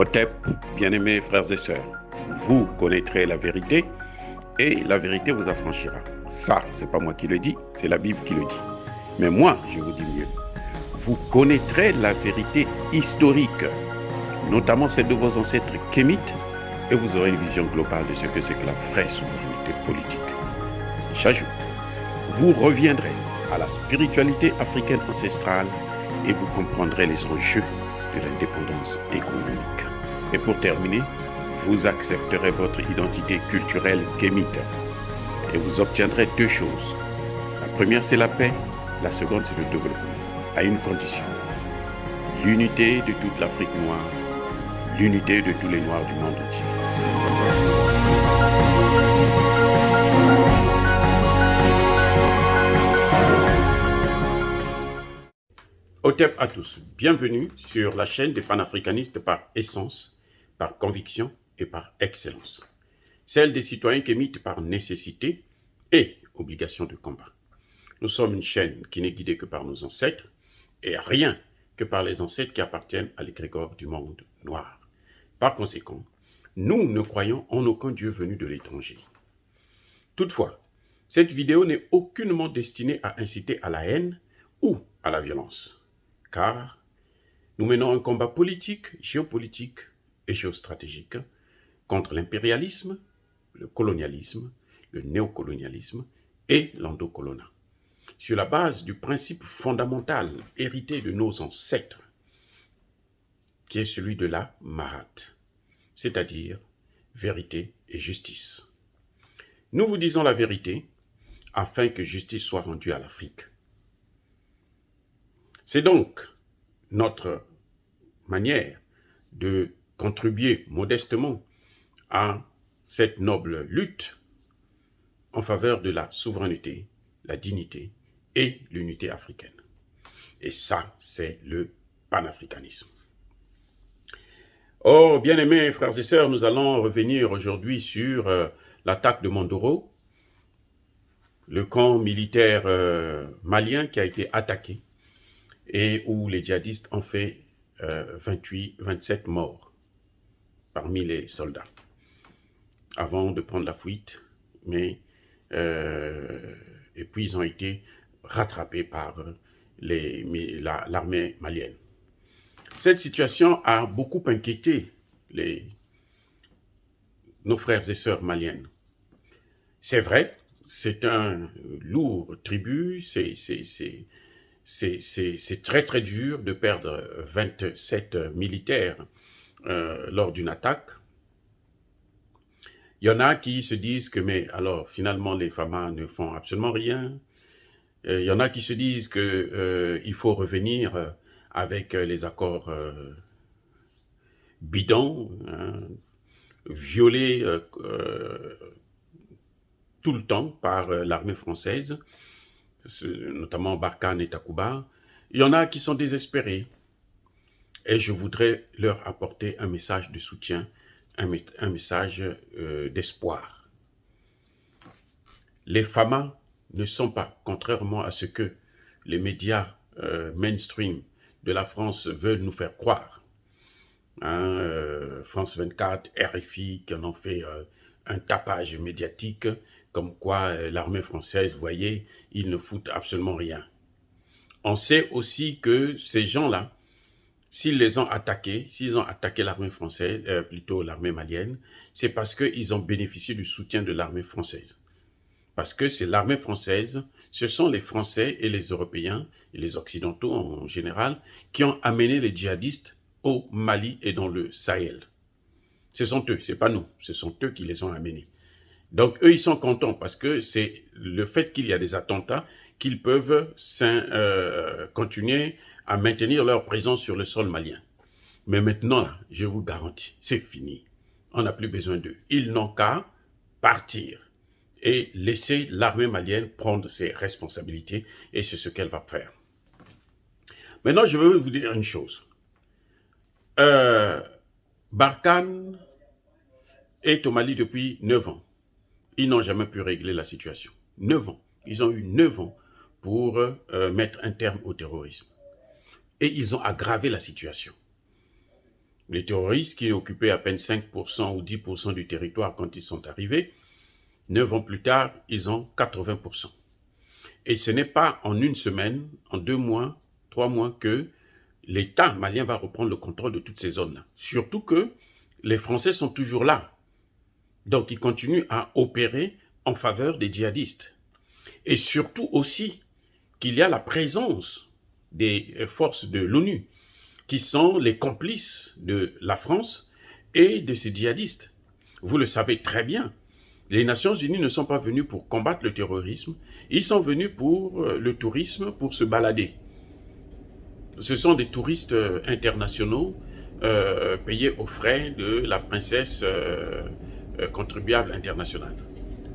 Otep, bien-aimés frères et sœurs, vous connaîtrez la vérité et la vérité vous affranchira. Ça, c'est pas moi qui le dis, c'est la Bible qui le dit. Mais moi, je vous dis mieux. Vous connaîtrez la vérité historique, notamment celle de vos ancêtres kémites, et vous aurez une vision globale de ce que c'est que la vraie souveraineté politique. J'ajoute, vous reviendrez à la spiritualité africaine ancestrale et vous comprendrez les enjeux de l'indépendance économique. Et pour terminer, vous accepterez votre identité culturelle kémite et vous obtiendrez deux choses. La première, c'est la paix. La seconde, c'est le développement, à une condition. L'unité de toute l'Afrique noire, l'unité de tous les Noirs du monde entier. Otep à tous, bienvenue sur la chaîne des panafricanistes par essence, par conviction et par excellence. Celle des citoyens kémites par nécessité et obligation de combat. Nous sommes une chaîne qui n'est guidée que par nos ancêtres et rien que par les ancêtres qui appartiennent à l'égrégore du monde noir. Par conséquent, nous ne croyons en aucun Dieu venu de l'étranger. Toutefois, cette vidéo n'est aucunement destinée à inciter à la haine ou à la violence. Car nous menons un combat politique, géopolitique et géostratégique contre l'impérialisme, le colonialisme, le néocolonialisme et l'endocolonat, sur la base du principe fondamental hérité de nos ancêtres, qui est celui de la Mahat, c'est-à-dire vérité et justice. Nous vous disons la vérité afin que justice soit rendue à l'Afrique. C'est donc notre manière de contribuer modestement à cette noble lutte en faveur de la souveraineté, la dignité et l'unité africaine. Et ça, c'est le panafricanisme. Oh, bien-aimés frères et sœurs, nous allons revenir aujourd'hui sur l'attaque de Mandoro, le camp militaire malien qui a été attaqué et où les djihadistes ont fait 27 morts parmi les soldats avant de prendre la fuite, et puis ils ont été rattrapés par l'armée malienne. Cette situation a beaucoup inquiété nos frères et sœurs maliennes. C'est vrai, c'est un lourd tribut, c'est très très dur de perdre 27 militaires lors d'une attaque. Il y en a qui se disent que, mais alors finalement les FAMA ne font absolument rien. Il y en a qui se disent qu'il faut revenir avec les accords bidons, hein, violés tout le temps par l'armée française, notamment Barkhane et Takuba. Il y en a qui sont désespérés. Et je voudrais leur apporter un message de soutien, un message d'espoir. Les FAMA ne sont pas, contrairement à ce que les médias mainstream de la France veulent nous faire croire. France 24, RFI, qui en ont fait un tapage médiatique, comme quoi l'armée française, vous voyez, ils ne foutent absolument rien. On sait aussi que ces gens-là, s'ils ont attaqué l'armée française, plutôt l'armée malienne, c'est parce qu'ils ont bénéficié du soutien de l'armée française. Parce que c'est l'armée française, ce sont les Français et les Européens, et les Occidentaux en général, qui ont amené les djihadistes au Mali et dans le Sahel. Ce sont eux, ce n'est pas nous, ce sont eux qui les ont amenés. Donc eux, ils sont contents parce que c'est le fait qu'il y a des attentats qu'ils peuvent continuer à maintenir leur présence sur le sol malien. Mais maintenant, là, je vous garantis, c'est fini. On n'a plus besoin d'eux. Ils n'ont qu'à partir et laisser l'armée malienne prendre ses responsabilités, et c'est ce qu'elle va faire. Maintenant, je veux vous dire une chose. Barkhane est au Mali depuis 9 ans. Ils n'ont jamais pu régler la situation. 9 ans. Ils ont eu 9 ans pour mettre un terme au terrorisme. Et ils ont aggravé la situation. Les terroristes qui occupaient à peine 5% ou 10% du territoire quand ils sont arrivés, 9 ans plus tard, ils ont 80%. Et ce n'est pas en une semaine, en 2 mois, 3 mois que l'État malien va reprendre le contrôle de toutes ces zones-là. Surtout que les Français sont toujours là. Donc ils continuent à opérer en faveur des djihadistes. Et surtout aussi qu'il y a la présence des forces de l'ONU qui sont les complices de la France et de ces djihadistes. Vous le savez très bien. Les Nations Unies ne sont pas venues pour combattre le terrorisme, ils sont venus pour le tourisme, pour se balader. Ce sont des touristes internationaux payés aux frais de la princesse contribuable internationale.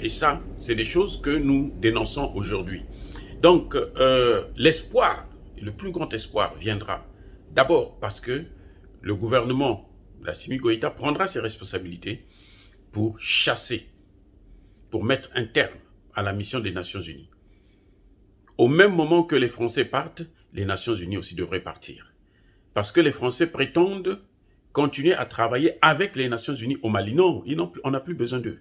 Et ça, c'est des choses que nous dénonçons aujourd'hui. Donc, l'espoir, le plus grand espoir viendra d'abord parce que le gouvernement d'Assimi Goïta prendra ses responsabilités pour chasser, pour mettre un terme à la mission des Nations Unies. Au même moment que les Français partent, les Nations Unies aussi devraient partir. Parce que les Français prétendent continuer à travailler avec les Nations Unies au Mali. Non, on n'a plus besoin d'eux.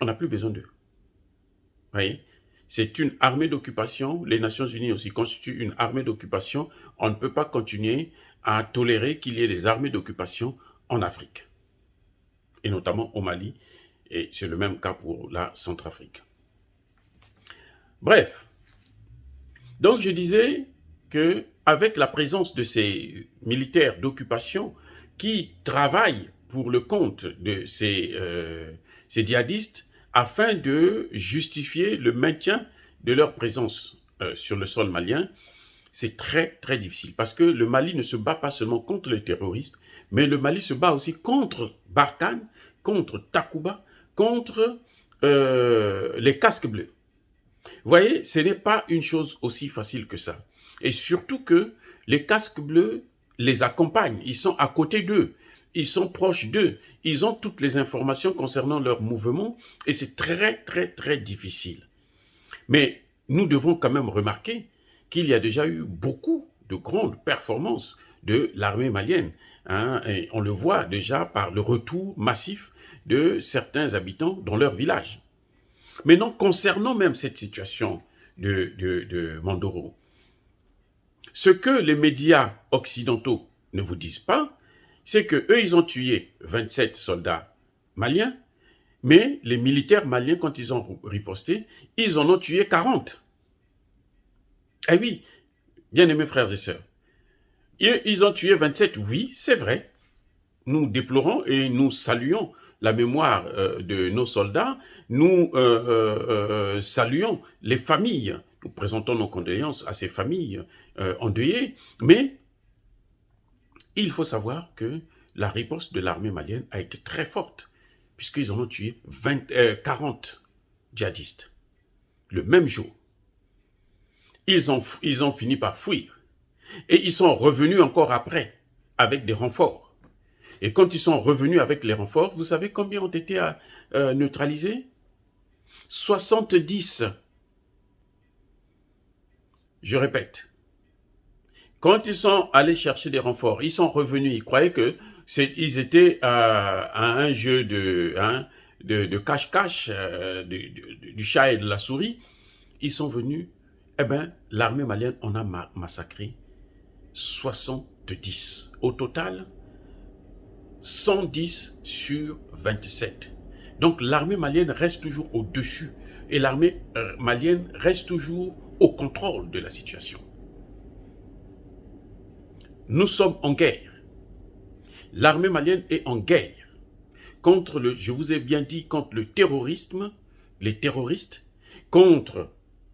On n'a plus besoin d'eux. Vous voyez ? C'est une armée d'occupation. Les Nations Unies aussi constituent une armée d'occupation. On ne peut pas continuer à tolérer qu'il y ait des armées d'occupation en Afrique. Et notamment au Mali. Et c'est le même cas pour la Centrafrique. Bref. Donc je disais qu'avec la présence de ces militaires d'occupation qui travaillent pour le compte de ces djihadistes afin de justifier le maintien de leur présence sur le sol malien, c'est très très difficile parce que le Mali ne se bat pas seulement contre les terroristes, mais le Mali se bat aussi contre Barkhane, contre Takuba, contre les casques bleus. Vous voyez, ce n'est pas une chose aussi facile que ça. Et surtout que les casques bleus les accompagnent, ils sont à côté d'eux, ils sont proches d'eux, ils ont toutes les informations concernant leurs mouvements et c'est très très très difficile. Mais nous devons quand même remarquer qu'il y a déjà eu beaucoup de grandes performances de l'armée malienne. Et on le voit déjà par le retour massif de certains habitants dans leur village. Maintenant, concernant même cette situation de Mandoro, ce que les médias occidentaux ne vous disent pas, c'est qu'eux, ils ont tué 27 soldats maliens, mais les militaires maliens, quand ils ont riposté, ils en ont tué 40. Eh oui, bien-aimés frères et sœurs, ils ont tué 27, oui, c'est vrai. Nous déplorons et nous saluons la mémoire de nos soldats, nous saluons les familles, nous présentons nos condoléances à ces familles endeuillées, mais il faut savoir que la riposte de l'armée malienne a été très forte, puisqu'ils en ont tué 40 djihadistes, le même jour. Ils ont fini par fuir, et ils sont revenus encore après, avec des renforts. Et quand ils sont revenus avec les renforts, vous savez combien ont été neutralisés? 70. Je répète. Quand ils sont allés chercher des renforts, ils sont revenus, ils croyaient qu'ils étaient à un jeu de cache-cache, du chat et de la souris. Ils sont venus, eh bien, l'armée malienne en a massacré 70. Au total, 110 sur 27. Donc l'armée malienne reste toujours au-dessus et l'armée malienne reste toujours au contrôle de la situation. Nous sommes en guerre. L'armée malienne est en guerre contre je vous ai bien dit, contre le terrorisme, les terroristes, contre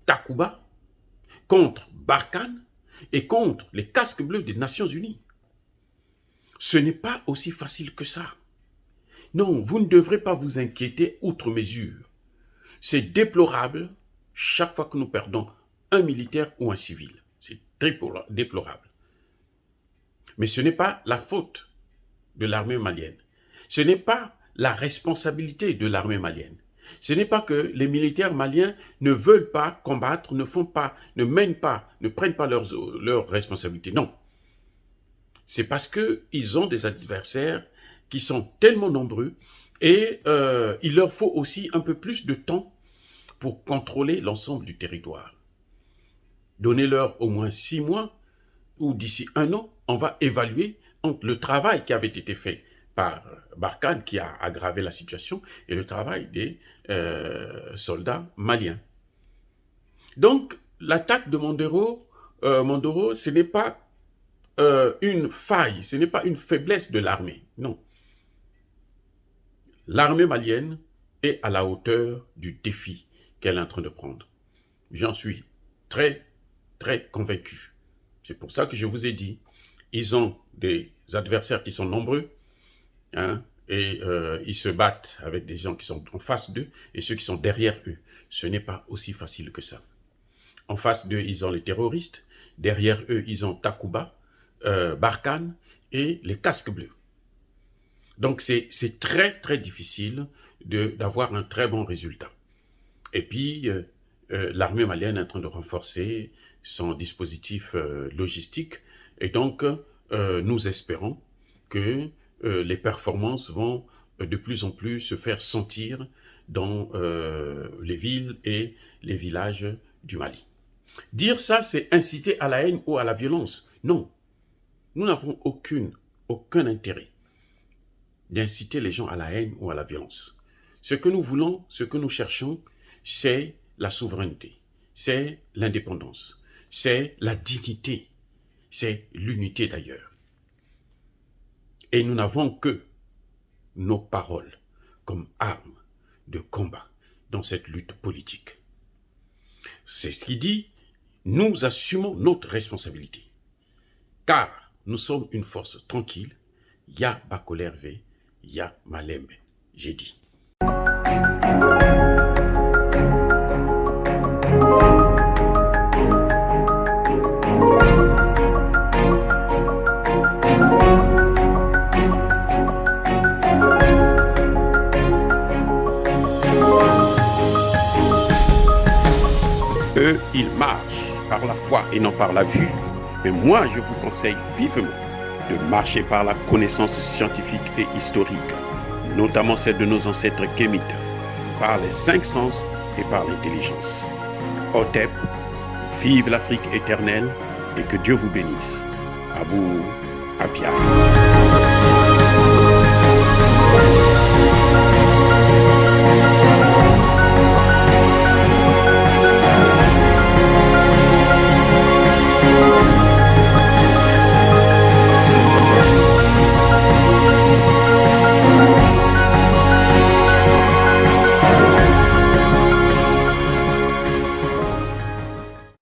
Takuba, contre Barkhane et contre les casques bleus des Nations Unies. Ce n'est pas aussi facile que ça. Non, vous ne devrez pas vous inquiéter outre mesure. C'est déplorable chaque fois que nous perdons un militaire ou un civil. C'est déplorable. Mais ce n'est pas la faute de l'armée malienne. Ce n'est pas la responsabilité de l'armée malienne. Ce n'est pas que les militaires maliens ne veulent pas combattre, ne prennent pas leurs responsabilités. Non. C'est parce qu'ils ont des adversaires qui sont tellement nombreux et il leur faut aussi un peu plus de temps pour contrôler l'ensemble du territoire. Donnez-leur au moins 6 mois ou d'ici 1 an, on va évaluer le travail qui avait été fait par Barkhane, qui a aggravé la situation, et le travail des soldats maliens. Donc, l'attaque de Mandoro, ce n'est pas une faille, ce n'est pas une faiblesse de l'armée, non. L'armée malienne est à la hauteur du défi qu'elle est en train de prendre. J'en suis très, très convaincu. C'est pour ça que je vous ai dit, ils ont des adversaires qui sont nombreux, hein, et ils se battent avec des gens qui sont en face d'eux et ceux qui sont derrière eux. Ce n'est pas aussi facile que ça. En face d'eux, ils ont les terroristes. Derrière eux, ils ont Takuba, Barkhane et les casques bleus. Donc, c'est très, très difficile d'avoir un très bon résultat. Et puis, l'armée malienne est en train de renforcer son dispositif logistique. Et donc, nous espérons que les performances vont de plus en plus se faire sentir dans les villes et les villages du Mali. Dire ça, c'est inciter à la haine ou à la violence. Non, nous n'avons aucun intérêt d'inciter les gens à la haine ou à la violence. Ce que nous voulons, ce que nous cherchons, c'est la souveraineté, c'est l'indépendance, c'est la dignité, c'est l'unité d'ailleurs. Et nous n'avons que nos paroles comme armes de combat dans cette lutte politique. C'est ce qui dit, nous assumons notre responsabilité. Car nous sommes une force tranquille, ya Bakolerve, ya Malembe, j'ai dit. Eux, ils marchent par la foi et non par la vue. Mais moi, je vous conseille vivement de marcher par la connaissance scientifique et historique, notamment celle de nos ancêtres kémites, par les 5 sens et par l'intelligence. Otep, vive l'Afrique éternelle et que Dieu vous bénisse. Abou Apia.